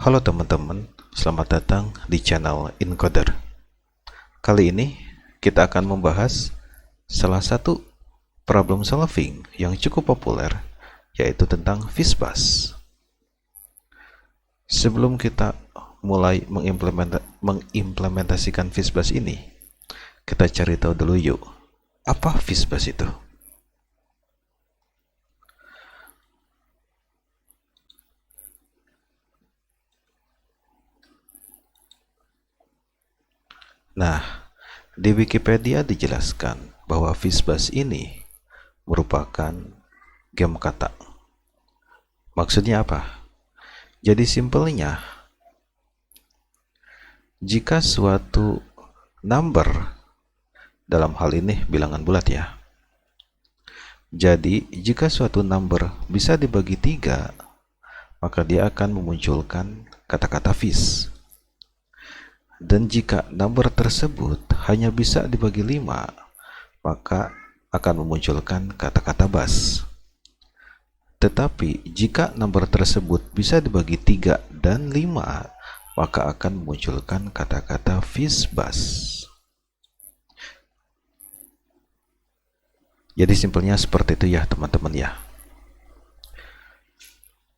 Halo teman-teman, selamat datang di channel Encoder. Kali ini kita akan membahas salah satu problem solving yang cukup populer, yaitu tentang FISBUS. Sebelum kita mulai mengimplementasikan FISBUS ini, kita cari tahu dulu yuk, apa FISBUS itu? Nah, di Wikipedia dijelaskan bahwa FISBUS ini merupakan game kata. Maksudnya apa? Jadi simpelnya, jika suatu number, dalam hal ini bilangan bulat ya. Jadi jika suatu number bisa dibagi 3, maka dia akan memunculkan kata-kata FIS. Dan jika number tersebut hanya bisa dibagi 5, maka akan memunculkan kata-kata BUS. Tetapi jika number tersebut bisa dibagi 3 dan 5, maka akan memunculkan kata-kata FISBUS. Jadi simpelnya seperti itu ya teman-teman ya.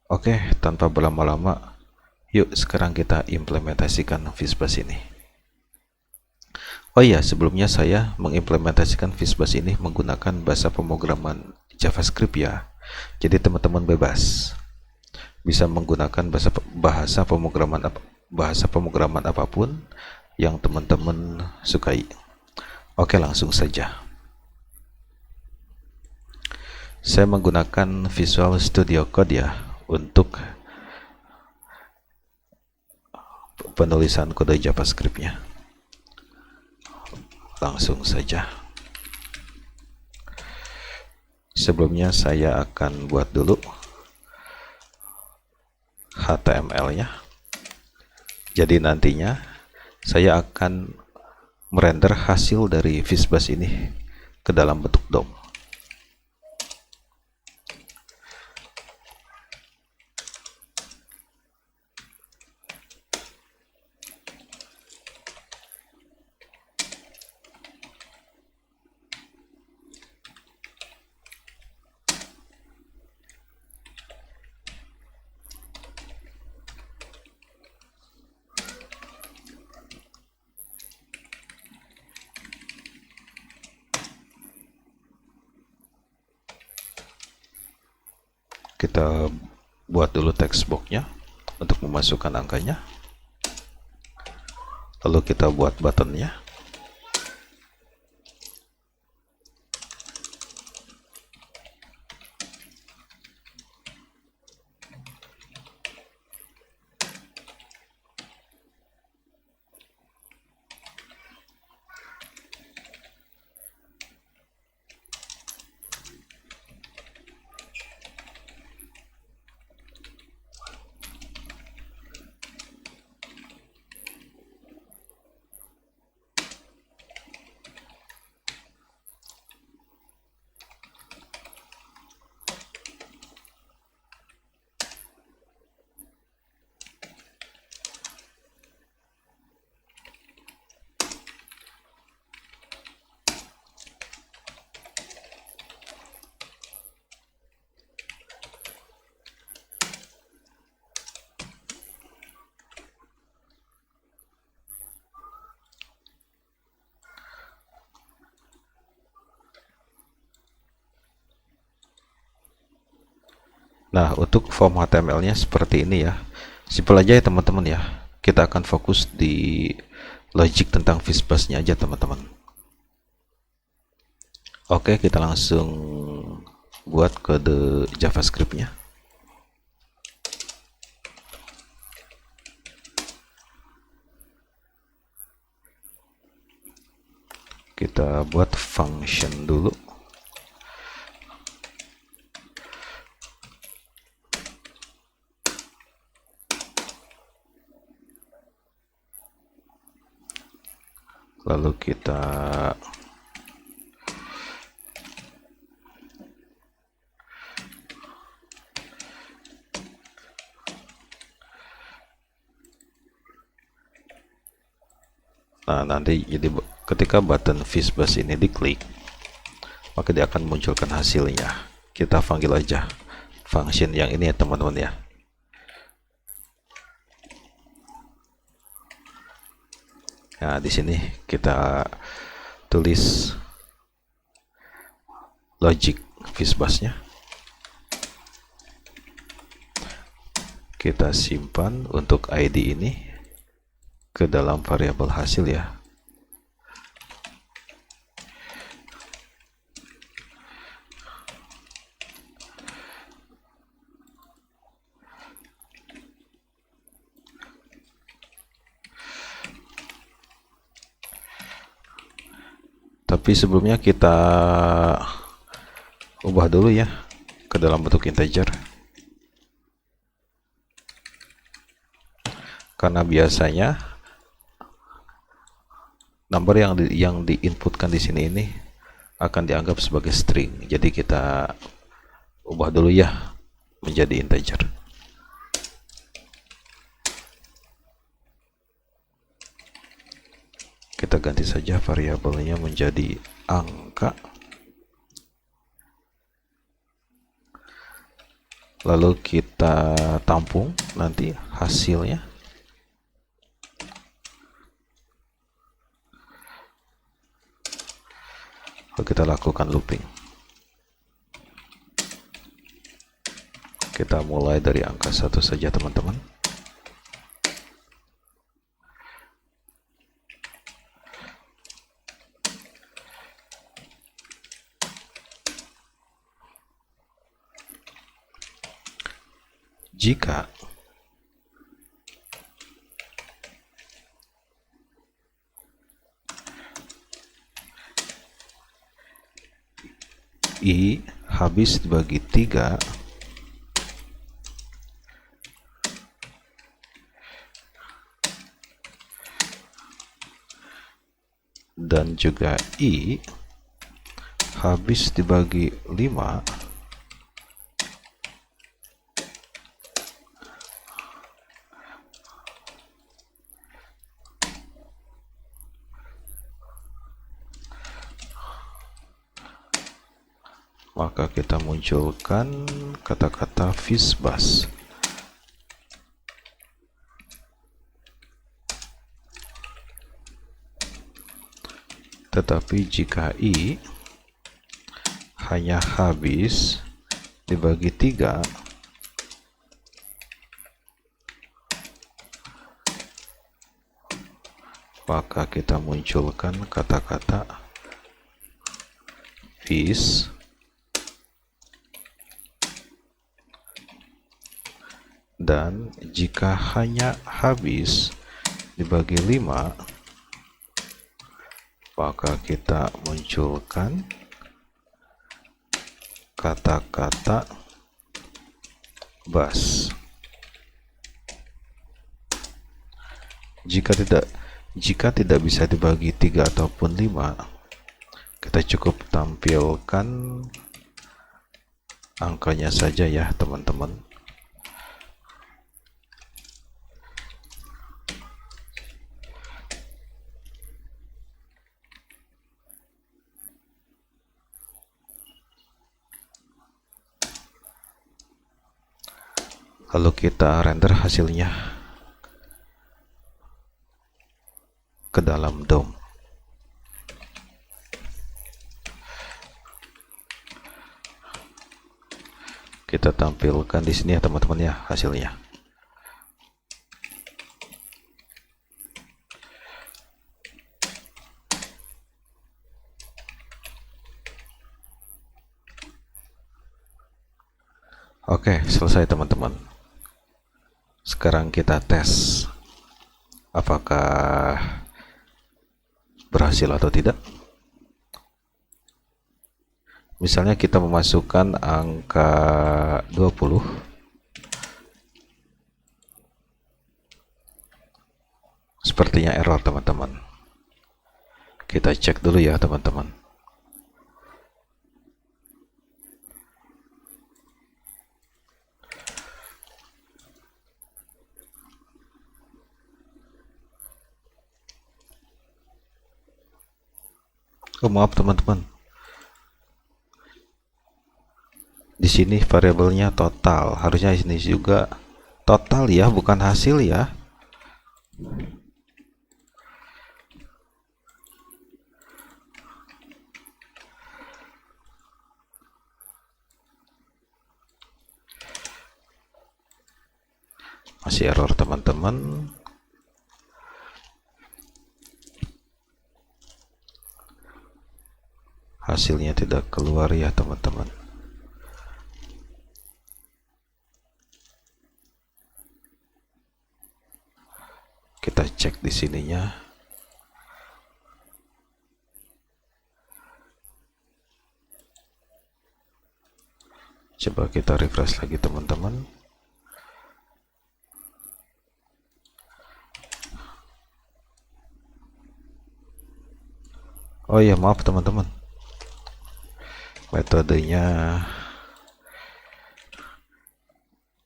Oke, tanpa berlama-lama, yuk sekarang kita implementasikan FISBUS ini. Oh iya, sebelumnya saya mengimplementasikan FISBUS ini menggunakan bahasa pemrograman JavaScript ya. Jadi teman-teman bebas bisa menggunakan bahasa pemrograman apapun yang teman-teman sukai. Oke, langsung saja. Saya menggunakan Visual Studio Code ya untuk penulisan kode JavaScript-nya. Langsung saja. Sebelumnya saya akan buat dulu HTML-nya. Jadi nantinya saya akan merender hasil dari FISBUS ini ke dalam bentuk DOM. Kita buat dulu text box-nya untuk memasukkan angkanya. Lalu kita buat button-nya. Nah, untuk form HTML-nya seperti ini ya. Simpel aja ya teman-teman ya. Kita akan fokus di logic tentang FISBUS-nya aja teman-teman. Oke, kita langsung buat kode JavaScript-nya. Kita buat function dulu. Lalu kita Nah, nanti jadi ketika button FishBus ini diklik, maka dia akan munculkan hasilnya. Kita panggil aja function yang ini ya teman-teman ya. Nah, di sini kita tulis logic FishBus-nya. Kita simpan untuk ID ini ke dalam variabel hasil ya. Tapi sebelumnya kita ubah dulu ya ke dalam bentuk integer, karena biasanya number yang diinputkan di sini ini akan dianggap sebagai string. Jadi kita ubah dulu ya menjadi integer. Kita ganti saja variabelnya menjadi angka. Lalu kita tampung nanti hasilnya. Lalu kita lakukan looping. Kita mulai dari angka 1 saja teman-teman. Jika I habis dibagi 3 dan juga I habis dibagi 5, maka kita munculkan kata-kata FishBus. Tetapi jika I hanya habis dibagi 3, maka kita munculkan kata-kata fish dan jika hanya habis dibagi 5, maka kita munculkan kata-kata bus. Jika tidak bisa dibagi 3 ataupun 5, kita cukup tampilkan angkanya saja ya teman-teman. Lalu kita render hasilnya ke dalam DOM. Kita tampilkan di sini ya teman-teman ya hasilnya. Oke, selesai teman-teman. Sekarang kita tes apakah berhasil atau tidak. Misalnya kita memasukkan angka 20, sepertinya error teman-teman. Kita cek dulu ya teman-teman. Oh maaf teman-teman, di sini variabelnya total, harusnya di sini juga total ya, bukan hasil ya. Masih error teman-teman. Hasilnya tidak keluar ya teman-teman. Kita cek di sininya. Coba kita refresh lagi teman-teman. Oh ya maaf teman-teman, metodenya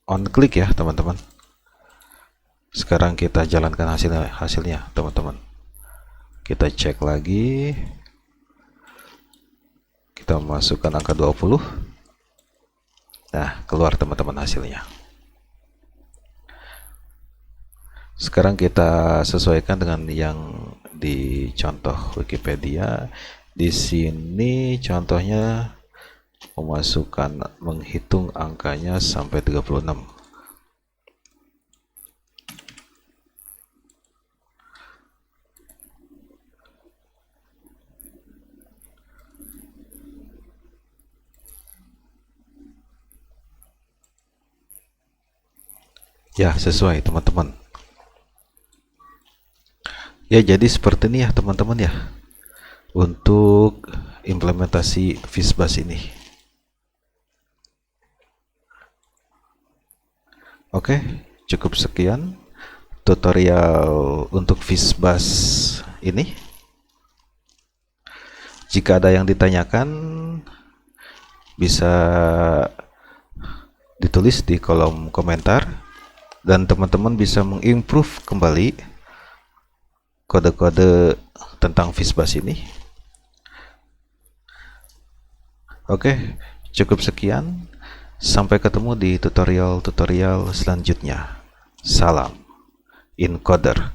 on click ya teman-teman. Sekarang kita jalankan hasilnya teman-teman. Kita cek lagi, kita masukkan angka 20. Nah, keluar teman-teman hasilnya. Sekarang kita sesuaikan dengan yang di contoh Wikipedia. Di sini contohnya menghitung angkanya sampai 36. Ya, sesuai teman-teman. Ya, jadi seperti ini ya teman-teman ya, untuk implementasi FishBass ini. Oke, cukup sekian tutorial untuk FishBass ini. Jika ada yang ditanyakan, bisa ditulis di kolom komentar, dan teman-teman bisa mengimprove kembali kode-kode tentang FishBass ini. Oke, cukup sekian. Sampai ketemu di tutorial-tutorial selanjutnya. Salam encoder.